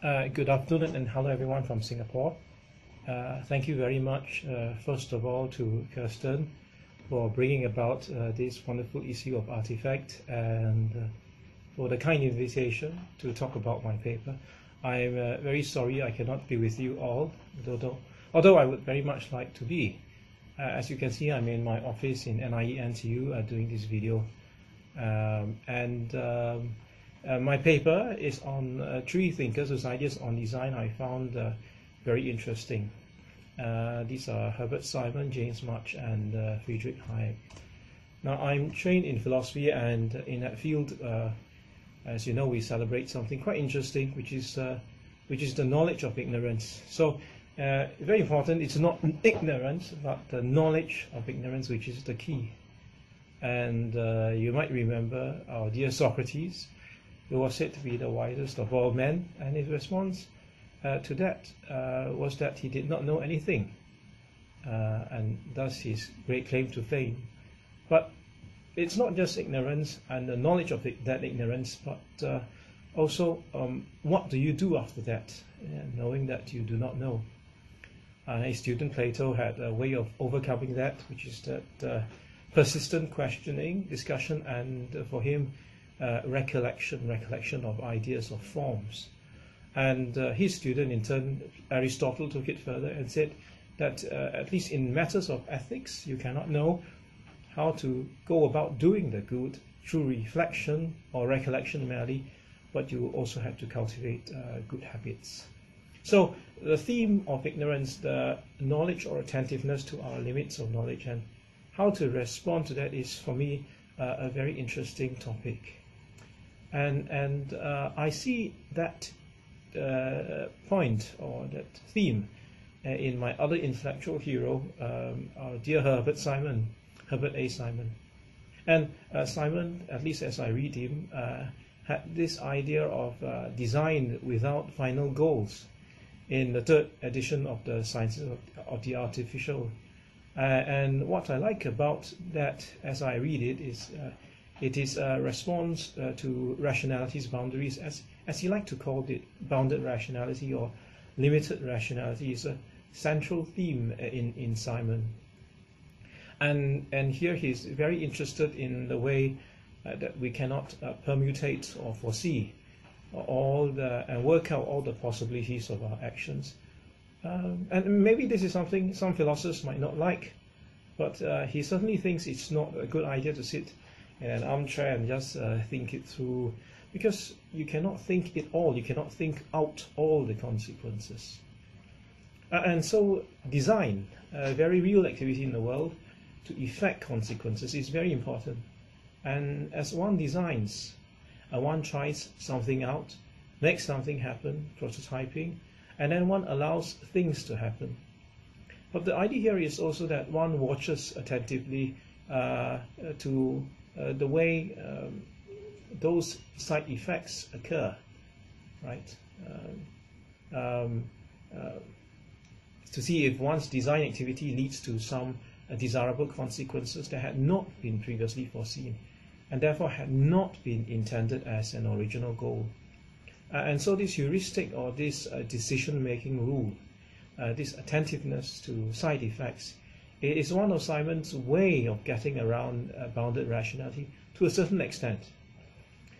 Good afternoon and hello everyone from Singapore. Thank you very much, first of all, to Kirsten for bringing about this wonderful issue of Artifact and for the kind invitation to talk about my paper. I'm very sorry I cannot be with you all, although I would very much like to be. As you can see, I'm in my office in NIE NTU doing this video. My paper is on three thinkers whose ideas on design I found very interesting. These are Herbert Simon, James March, and Friedrich Hayek. Now, I'm trained in philosophy, and in that field, as you know, we celebrate something quite interesting, which is the knowledge of ignorance. So, very important. It's not ignorance, but the knowledge of ignorance, which is the key. And you might remember our dear Socrates, who was said to be the wisest of all men, and his response to that was that he did not know anything, and thus his great claim to fame. But it's not just ignorance and the knowledge of that ignorance, but also what do you do after that, knowing that you do not know. His student Plato had a way of overcoming that, which is that persistent questioning, discussion, and for him, recollection of ideas, of forms. And his student, in turn, Aristotle, took it further and said that at least in matters of ethics, you cannot know how to go about doing the good through reflection or recollection merely, but you also have to cultivate good habits. So the theme of ignorance, the knowledge or attentiveness to our limits of knowledge, and how to respond to that is, for me, a very interesting topic. And I see that point or that theme in my other intellectual hero, our dear Herbert Simon, Herbert A. Simon. And Simon, at least as I read him, had this idea of design without final goals in the third edition of the Sciences of the Artificial. And what I like about that, as I read it, is it is a response to rationality's boundaries, as he liked to call it, bounded rationality or limited rationality is a central theme in Simon. And here he's very interested in the way that we cannot permutate or foresee and work out all the possibilities of our actions. And maybe this is something some philosophers might not like, but he certainly thinks it's not a good idea to sit in an armchair and just think it through, because you cannot think it all, you cannot think out all the consequences. And so design, a very real activity in the world, to effect consequences is very important. And as one designs, one tries something out, makes something happen, prototyping, and then one allows things to happen. But the idea here is also that one watches attentively to the way those side effects occur, right? To see if one's design activity leads to some desirable consequences that had not been previously foreseen, and therefore had not been intended as an original goal. And so this heuristic or this decision-making rule, this attentiveness to side effects, it is one of Simon's way of getting around bounded rationality to a certain extent.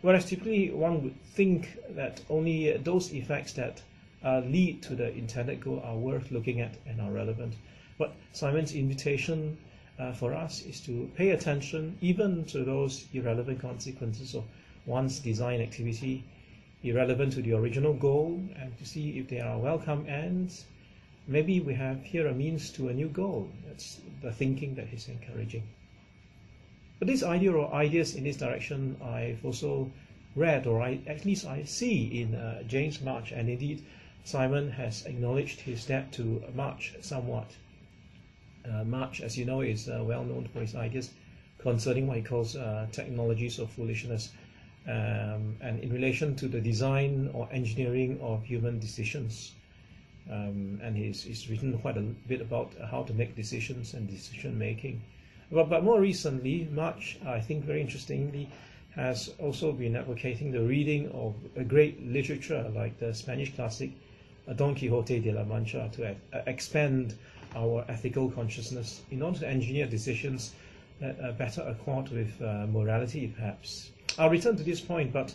Whereas typically one would think that only those effects that lead to the intended goal are worth looking at and are relevant. But Simon's invitation for us is to pay attention even to those irrelevant consequences of one's design activity, irrelevant to the original goal, and to see if they are welcome ends. Maybe we have here a means to a new goal. That's the thinking that he's encouraging. But this idea or ideas in this direction I've also read, or at least I see in James March, and indeed Simon has acknowledged his debt to March somewhat. March, as you know, is well known for his ideas concerning what he calls technologies of foolishness, and in relation to the design or engineering of human decisions. And he's written quite a bit about how to make decisions and decision making. But more recently, March, I think very interestingly, has also been advocating the reading of a great literature like the Spanish classic Don Quixote de la Mancha to expand our ethical consciousness in order to engineer decisions that better accord with morality, perhaps. I'll return to this point, but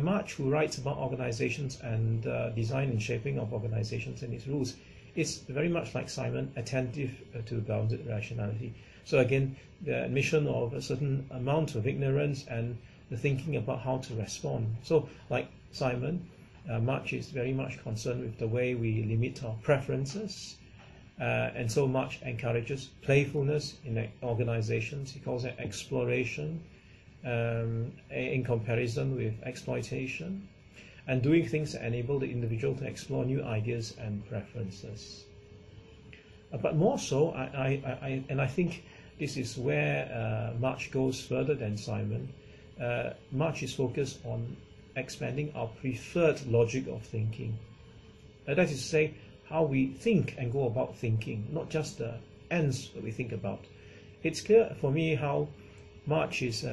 March, who writes about organizations and design and shaping of organizations and its rules, is very much like Simon, attentive to bounded rationality. So again, the admission of a certain amount of ignorance and the thinking about how to respond. So like Simon, March is very much concerned with the way we limit our preferences, and so March encourages playfulness in organizations. He calls it exploration, in comparison with exploitation, and doing things that enable the individual to explore new ideas and preferences. But more so, I think this is where March goes further than Simon. March is focused on expanding our preferred logic of thinking. That is to say, how we think and go about thinking, not just the ends that we think about. It's clear for me how March is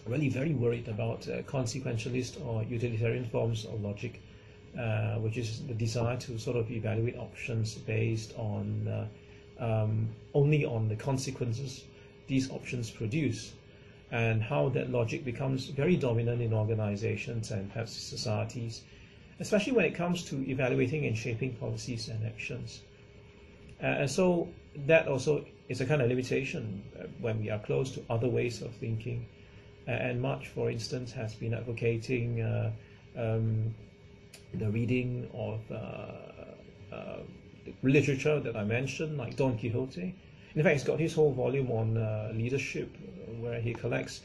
really very worried about consequentialist or utilitarian forms of logic, which is the desire to sort of evaluate options based on only on the consequences these options produce, and how that logic becomes very dominant in organizations and perhaps societies, especially when it comes to evaluating and shaping policies and actions. And so that also is a kind of limitation when we are close to other ways of thinking. And March, for instance, has been advocating the reading of the literature that I mentioned, like Don Quixote. In fact, he's got his whole volume on leadership, where he collects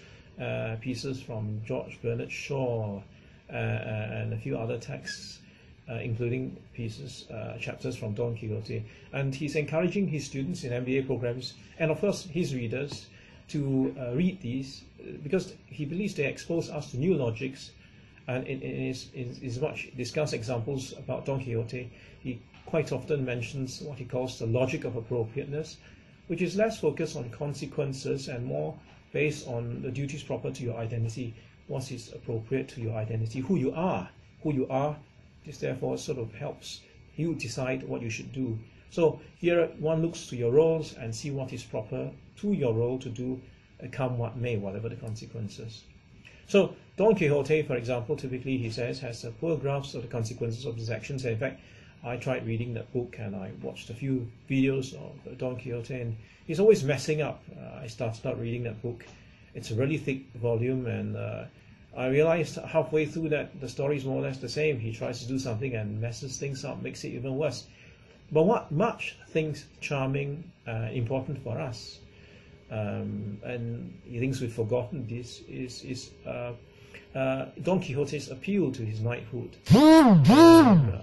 pieces from George Bernard Shaw and a few other texts, including chapters from Don Quixote. And he's encouraging his students in MBA programs, and of course his readers, to read these, because he believes they expose us to new logics. And in his much discussed examples about Don Quixote, he quite often mentions what he calls the logic of appropriateness, which is less focused on consequences and more based on the duties proper to your identity. What is appropriate to your identity? Who you are. This therefore sort of helps you decide what you should do. So here one looks to your roles and see what is proper to your role to do, come what may, whatever the consequences. So Don Quixote, for example, typically he says has a poor grasp of the consequences of his actions. And in fact, I tried reading that book and I watched a few videos of Don Quixote, and he's always messing up. I started out reading that book. It's a really thick volume, and I realized halfway through that the story is more or less the same. He tries to do something and messes things up, makes it even worse. But what March thinks charming, important for us, and he thinks we've forgotten this, is Don Quixote's appeal to his knighthood.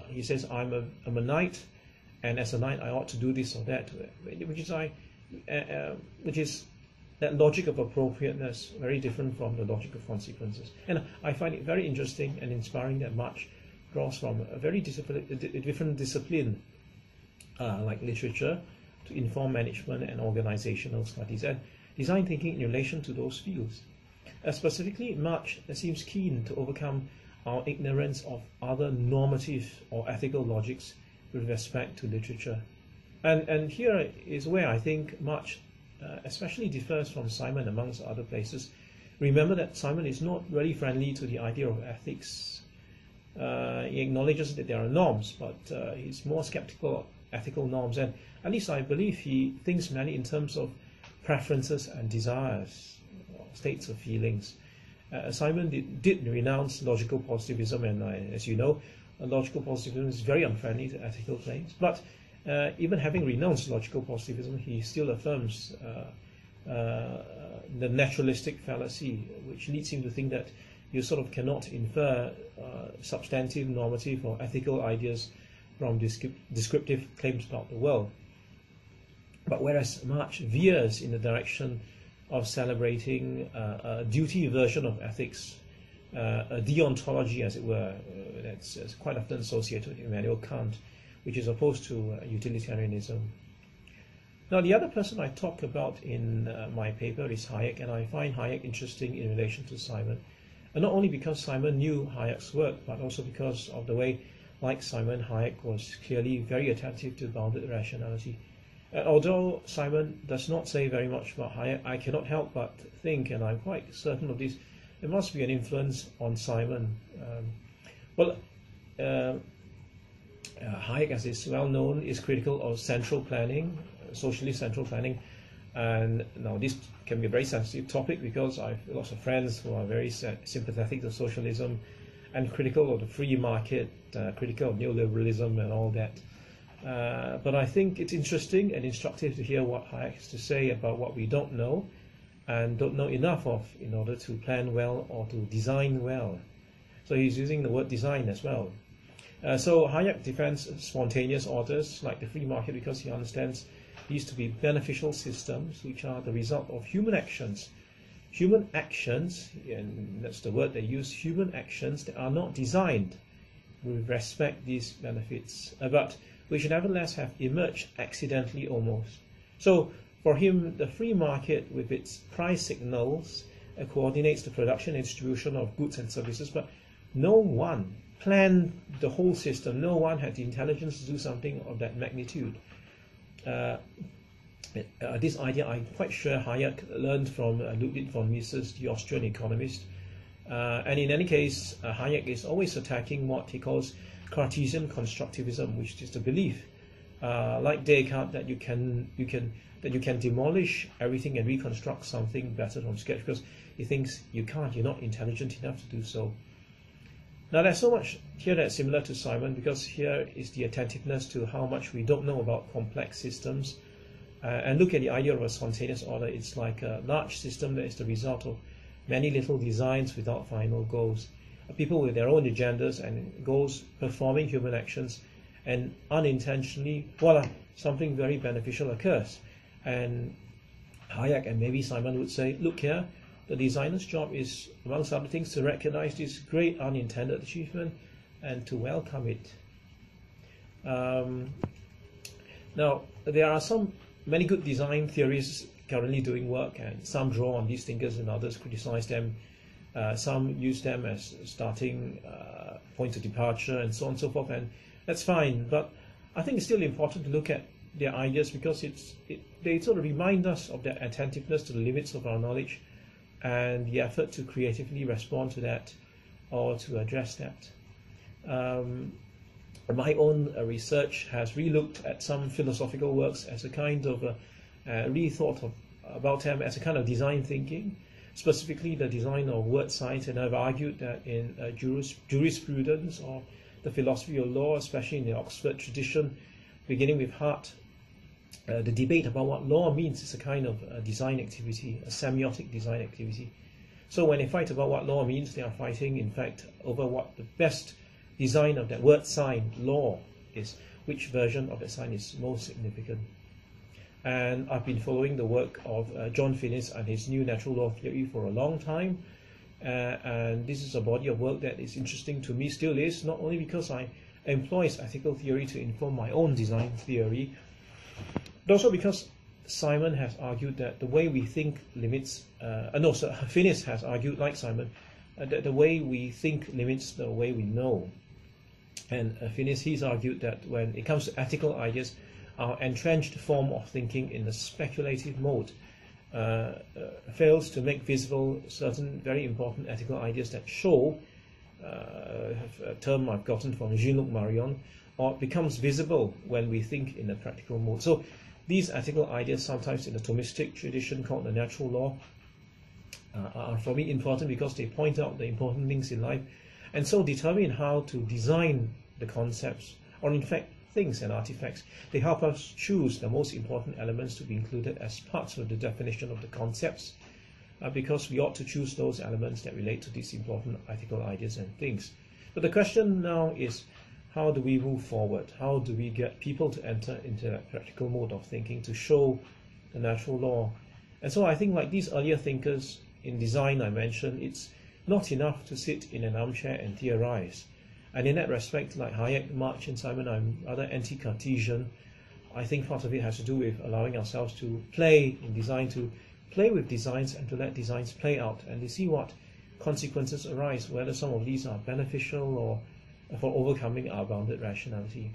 He says, I'm a knight, and as a knight I ought to do this or that, which is that logic of appropriateness, very different from the logic of consequences. And I find it very interesting and inspiring that March draws from a very different discipline, like literature, to inform management and organizational studies, and design thinking in relation to those fields. Specifically, March seems keen to overcome our ignorance of other normative or ethical logics with respect to literature. And here is where I think March especially differs from Simon amongst other places. Remember that Simon is not really friendly to the idea of ethics. He acknowledges that there are norms, but he's more skeptical of ethical norms, and at least I believe he thinks mainly in terms of preferences and desires, states of feelings. Simon did renounce logical positivism, and as you know, logical positivism is very unfriendly to ethical claims. But even having renounced logical positivism, he still affirms the naturalistic fallacy, which leads him to think that you sort of cannot infer substantive, normative, or ethical ideas from descriptive claims about the world. But whereas March veers in the direction of celebrating a duty version of ethics, a deontology, as it were, that's quite often associated with Immanuel Kant, which is opposed to utilitarianism. Now, the other person I talk about in my paper is Hayek, and I find Hayek interesting in relation to Simon. And not only because Simon knew Hayek's work, but also because of the way, like Simon, Hayek was clearly very attentive to bounded rationality. And although Simon does not say very much about Hayek, I cannot help but think, and I'm quite certain of this, there must be an influence on Simon. Hayek, as is well known, is critical of central planning, socialist central planning. And now this can be a very sensitive topic because I have lots of friends who are very sympathetic to socialism and critical of the free market, critical of neoliberalism and all that. But I think it's interesting and instructive to hear what Hayek has to say about what we don't know and don't know enough of in order to plan well or to design well. So he's using the word design as well. So Hayek defends spontaneous orders like the free market because he understands these to be beneficial systems which are the result of human actions. Human actions, and that's the word they use, human actions that are not designed with respect these benefits, but which nevertheless have emerged accidentally almost. So for him, the free market with its price signals coordinates the production and distribution of goods and services, but no one planned the whole system. No one had the intelligence to do something of that magnitude. This idea, I'm quite sure Hayek learned from Ludwig von Mises, the Austrian economist. And in any case, Hayek is always attacking what he calls Cartesian constructivism, which is the belief, like Descartes, that you can demolish everything and reconstruct something better from scratch, because he thinks you can't. You're not intelligent enough to do so. Now, there's so much here that's similar to Simon, because here is the attentiveness to how much we don't know about complex systems. And look at the idea of a spontaneous order. It's like a large system that is the result of many little designs without final goals. People with their own agendas and goals performing human actions, and unintentionally, voila, something very beneficial occurs. And Hayek and maybe Simon would say, look here, the designer's job is, amongst other things, to recognize this great unintended achievement and to welcome it. Now, there are many good design theories currently doing work, and some draw on these thinkers and others criticize them. Some use them as starting points of departure and so on and so forth, and that's fine. But I think it's still important to look at their ideas, because they sort of remind us of their attentiveness to the limits of our knowledge and the effort to creatively respond to that or to address that. My own research has relooked at some philosophical works as a kind of rethought about them as a kind of design thinking, specifically the design of word science, and I've argued that in jurisprudence or the philosophy of law, especially in the Oxford tradition, beginning with Hart, the debate about what law means is a kind of design activity, a semiotic design activity. So when they fight about what law means, they are fighting, in fact, over what the best design of that word sign, law, is, which version of that sign is most significant. And I've been following the work of John Finnis and his new natural law theory for a long time. And this is a body of work that is interesting to me, still is, not only because I employ ethical theory to inform my own design theory, but also because Simon has argued that the way we think limits, Finnis has argued, like Simon, that the way we think limits the way we know. And Finnis, he's argued that when it comes to ethical ideas, our entrenched form of thinking in the speculative mode fails to make visible certain very important ethical ideas that show, a term I've gotten from Jean-Luc Marion, or becomes visible when we think in a practical mode. So these ethical ideas, sometimes in the Thomistic tradition called the natural law, are for me important because they point out the important things in life, and so determine how to design the concepts, or in fact things and artifacts. They help us choose the most important elements to be included as parts of the definition of the concepts, because we ought to choose those elements that relate to these important ethical ideas and things. But the question now is, how do we move forward? How do we get people to enter into that practical mode of thinking to show the natural law? And so I think, like these earlier thinkers in design I mentioned, it's not enough to sit in an armchair and theorize. And in that respect, like Hayek, Marx and Simon, I'm rather anti-Cartesian. I think part of it has to do with allowing ourselves to play in design, to play with designs and to let designs play out and to see what consequences arise, whether some of these are beneficial or for overcoming our bounded rationality.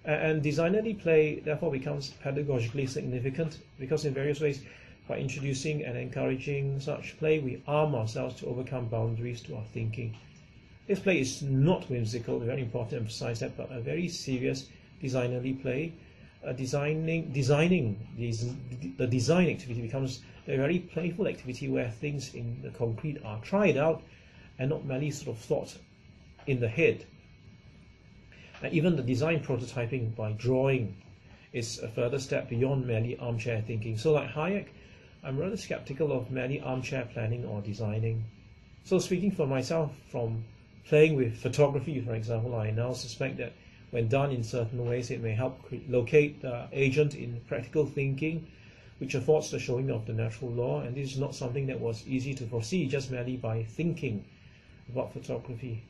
And designerly play therefore becomes pedagogically significant because in various ways, by introducing and encouraging such play, we arm ourselves to overcome boundaries to our thinking. This play is not whimsical, very important to emphasize that, but a very serious designerly play. The design activity becomes a very playful activity where things in the concrete are tried out and not merely sort of thought in the head. And even the design prototyping by drawing is a further step beyond merely armchair thinking. So like Hayek, I'm rather skeptical of merely armchair planning or designing. So speaking for myself, from playing with photography, for example, I now suspect that when done in certain ways, it may help locate the agent in practical thinking, which affords the showing of the natural law. And this is not something that was easy to foresee just merely by thinking about photography.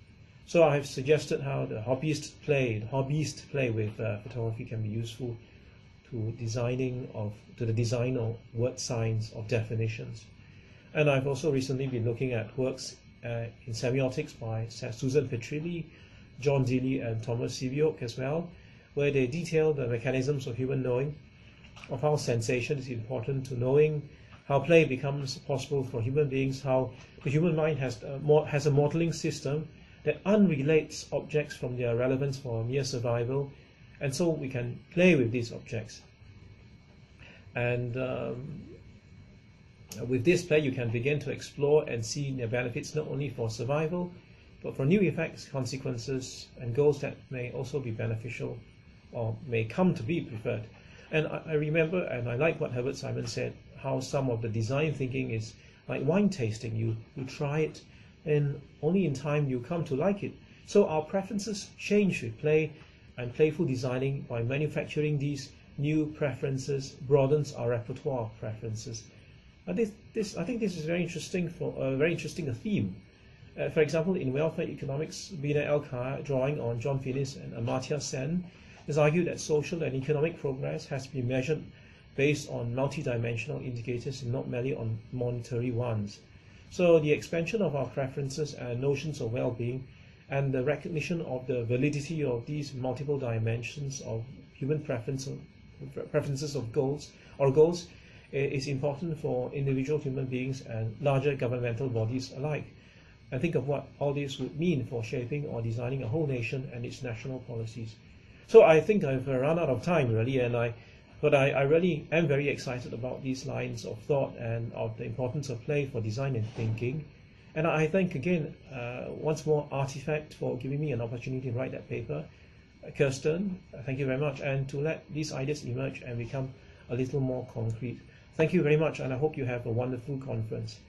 So I have suggested how the hobbyist play with photography can be useful to the design of word signs, of definitions. And I've also recently been looking at works in semiotics by Susan Petrilli, John Deely and Thomas Siviok as well, where they detail the mechanisms of human knowing, of how sensation is important to knowing, how play becomes possible for human beings, how the human mind has a modeling system that unrelates objects from their relevance for mere survival, and so we can play with these objects. And with this play, you can begin to explore and see their benefits not only for survival, but for new effects, consequences, and goals that may also be beneficial or may come to be preferred. And I remember, and I like what Herbert Simon said, how some of the design thinking is like wine tasting. You try it, and only in time you come to like it. So our preferences change with play, and playful designing by manufacturing these new preferences broadens our repertoire of preferences. I think this is very interesting a theme. For example, in welfare economics, Bina El-Kar, drawing on John Finnis and Amartya Sen, has argued that social and economic progress has to be measured based on multidimensional indicators and not merely on monetary ones. So the expansion of our preferences and notions of well-being and the recognition of the validity of these multiple dimensions of human preferences of goals is important for individual human beings and larger governmental bodies alike. And think of what all this would mean for shaping or designing a whole nation and its national policies. So I think I've run out of time really, but I really am very excited about these lines of thought and of the importance of play for design and thinking. And I thank again, once more, Artifact for giving me an opportunity to write that paper. Kirsten, thank you very much, and to let these ideas emerge and become a little more concrete. Thank you very much, and I hope you have a wonderful conference.